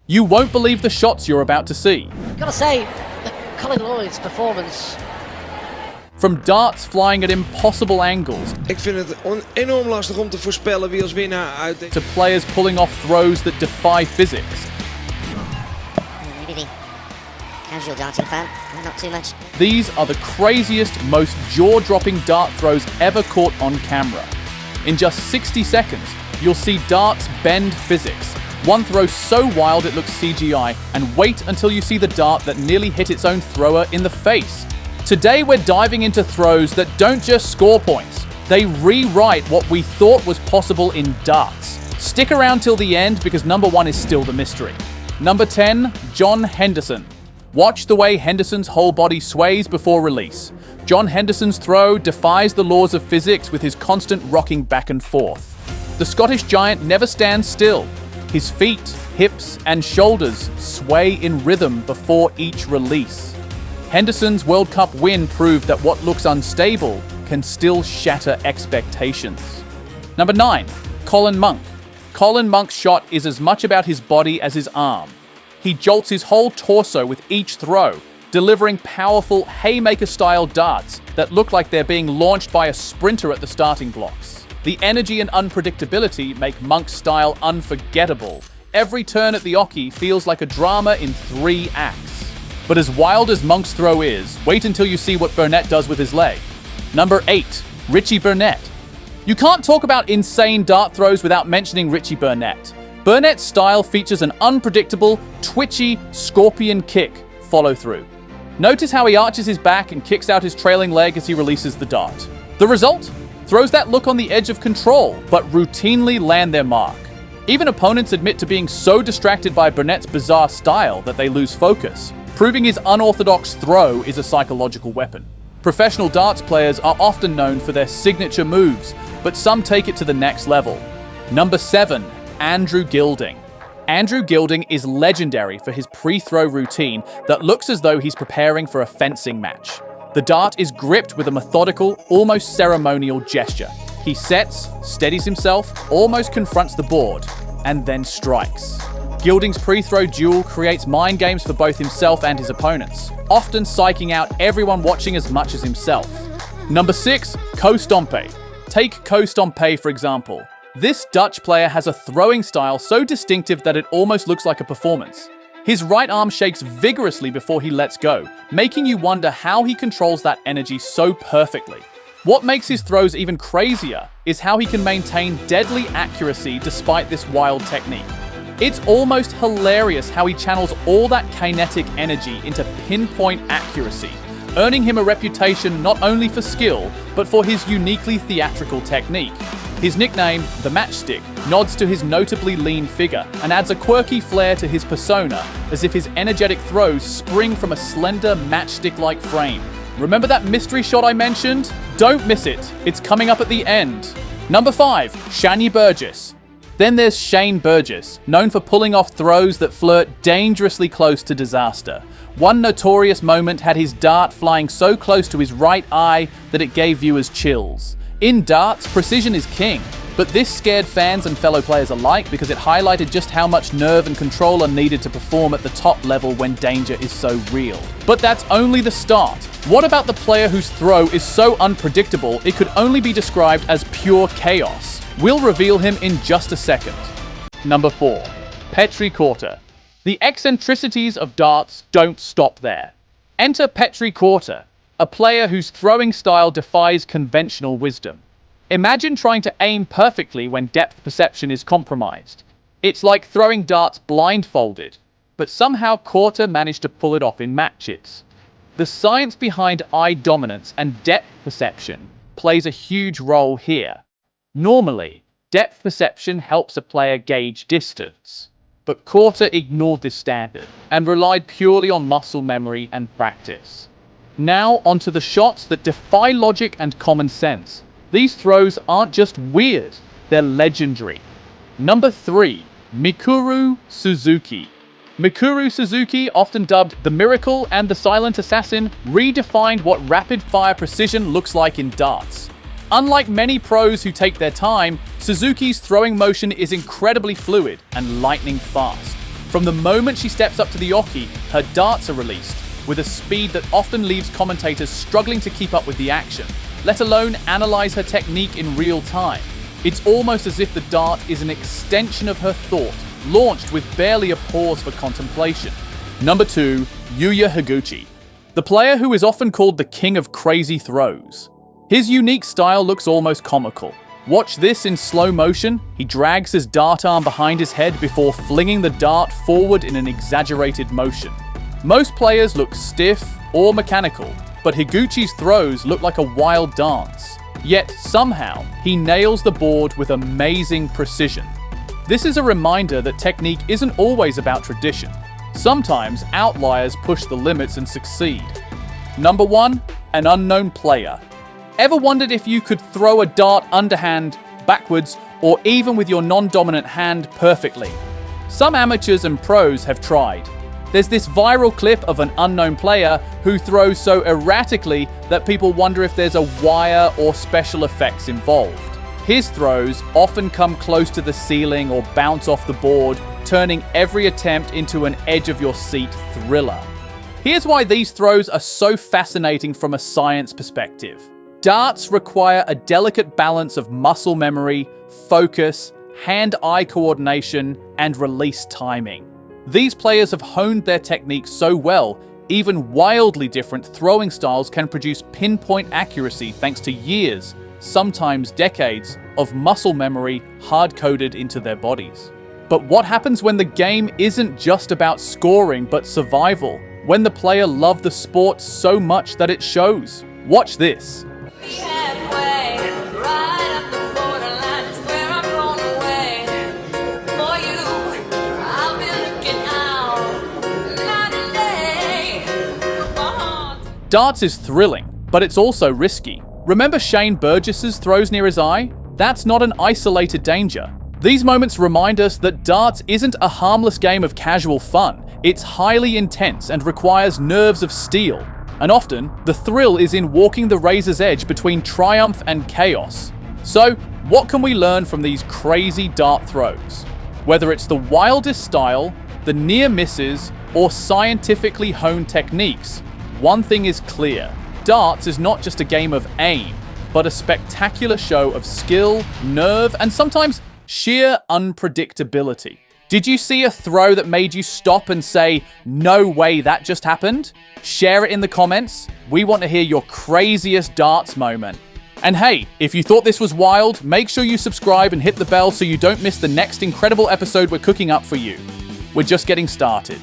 You won't believe the shots you're about to see. Gotta say, the Colin Lloyd's performance. From darts flying at impossible angles, Ik vind het enorm lastig om te voorspellen wie als winnaar uit. to players pulling off throws that defy physics. Maybe casual darting fan, not too much. These are the craziest, most jaw-dropping dart throws ever caught on camera. In just 60 seconds, you'll see darts bend physics. One throw so wild it looks CGI, and wait until you see the dart that nearly hit its own thrower in the face. Today we're diving into throws that don't just score points, they rewrite what we thought was possible in darts. Stick around till the end because number 1 is still the mystery. Number 10, John Henderson. Watch the way Henderson's whole body sways before release. John Henderson's throw defies the laws of physics with his constant rocking back and forth. The Scottish giant never stands still. His feet, hips, and shoulders sway in rhythm before each release. Henderson's World Cup win proved that what looks unstable can still shatter expectations. Number 9, Colin Monk. Colin Monk's shot is as much about his body as his arm. He jolts his whole torso with each throw, delivering powerful haymaker-style darts that look like they're being launched by a sprinter at the starting blocks. The energy and unpredictability make Monk's style unforgettable. Every turn at the oche feels like a drama in 3 acts. But as wild as Monk's throw is, wait until you see what Burnett does with his leg. Number 8, Richie Burnett. You can't talk about insane dart throws without mentioning Richie Burnett. Burnett's style features an unpredictable, twitchy, scorpion kick follow-through. Notice how he arches his back and kicks out his trailing leg as he releases the dart. The result? Throws that look on the edge of control, but routinely land their mark. Even opponents admit to being so distracted by Burnett's bizarre style that they lose focus. Proving his unorthodox throw is a psychological weapon. Professional darts players are often known for their signature moves, but some take it to the next level. Number 7, Andrew Gilding. Andrew Gilding is legendary for his pre-throw routine that looks as though he's preparing for a fencing match. The dart is gripped with a methodical, almost ceremonial gesture. He sets, steadies himself, almost confronts the board, and then strikes. Gilding's pre-throw duel creates mind games for both himself and his opponents, often psyching out everyone watching as much as himself. Number 6, Stompé. Take Stompé for example. This Dutch player has a throwing style so distinctive that it almost looks like a performance. His right arm shakes vigorously before he lets go, making you wonder how he controls that energy so perfectly. What makes his throws even crazier is how he can maintain deadly accuracy despite this wild technique. It's almost hilarious how he channels all that kinetic energy into pinpoint accuracy, earning him a reputation not only for skill, but for his uniquely theatrical technique. His nickname, the Matchstick, nods to his notably lean figure and adds a quirky flair to his persona, as if his energetic throws spring from a slender matchstick-like frame. Remember that mystery shot I mentioned? Don't miss it, it's coming up at the end. Number 5, Shani Burgess. Then there's Shane Burgess, known for pulling off throws that flirt dangerously close to disaster. One notorious moment had his dart flying so close to his right eye that it gave viewers chills. In darts, precision is king, but this scared fans and fellow players alike because it highlighted just how much nerve and control are needed to perform at the top level when danger is so real. But that's only the start. What about the player whose throw is so unpredictable it could only be described as pure chaos? We'll reveal him in just a second. Number 4, Petri Korte. The eccentricities of darts don't stop there. Enter Petri Korte, a player whose throwing style defies conventional wisdom. Imagine trying to aim perfectly when depth perception is compromised. It's like throwing darts blindfolded, but somehow Korte managed to pull it off in matches. The science behind eye dominance and depth perception plays a huge role here. Normally, depth perception helps a player gauge distance, but Korte ignored this standard and relied purely on muscle memory and practice. Now onto the shots that defy logic and common sense. These throws aren't just weird, they're legendary. Number 3, Mikuru Suzuki. Mikuru Suzuki, often dubbed the Miracle and the Silent Assassin, redefined what rapid-fire precision looks like in darts. Unlike many pros who take their time, Suzuki's throwing motion is incredibly fluid and lightning fast. From the moment she steps up to the oki, her darts are released, with a speed that often leaves commentators struggling to keep up with the action, let alone analyze her technique in real time. It's almost as if the dart is an extension of her thought, launched with barely a pause for contemplation. Number 2, Yuya Higuchi, the player who is often called the king of crazy throws. His unique style looks almost comical. Watch this in slow motion. He drags his dart arm behind his head before flinging the dart forward in an exaggerated motion. Most players look stiff or mechanical, but Higuchi's throws look like a wild dance. Yet somehow, he nails the board with amazing precision. This is a reminder that technique isn't always about tradition. Sometimes outliers push the limits and succeed. Number 1, an unknown player. Ever wondered if you could throw a dart underhand, backwards, or even with your non-dominant hand perfectly? Some amateurs and pros have tried. There's this viral clip of an unknown player who throws so erratically that people wonder if there's a wire or special effects involved. His throws often come close to the ceiling or bounce off the board, turning every attempt into an edge-of-your-seat thriller. Here's why these throws are so fascinating from a science perspective. Darts require a delicate balance of muscle memory, focus, hand-eye coordination, and release timing. These players have honed their techniques so well, even wildly different throwing styles can produce pinpoint accuracy thanks to years, sometimes decades, of muscle memory hard-coded into their bodies. But what happens when the game isn't just about scoring but survival? When the player loves the sport so much that it shows? Watch this. Darts is thrilling, but it's also risky. Remember Shane Burgess's throws near his eye? That's not an isolated danger. These moments remind us that darts isn't a harmless game of casual fun. It's highly intense and requires nerves of steel. And often, the thrill is in walking the razor's edge between triumph and chaos. So, what can we learn from these crazy dart throws? Whether it's the wildest style, the near misses, or scientifically honed techniques, one thing is clear. Darts is not just a game of aim, but a spectacular show of skill, nerve, and sometimes sheer unpredictability. Did you see a throw that made you stop and say, "No way that just happened"? Share it in the comments. We want to hear your craziest darts moment. And hey, if you thought this was wild, make sure you subscribe and hit the bell so you don't miss the next incredible episode we're cooking up for you. We're just getting started.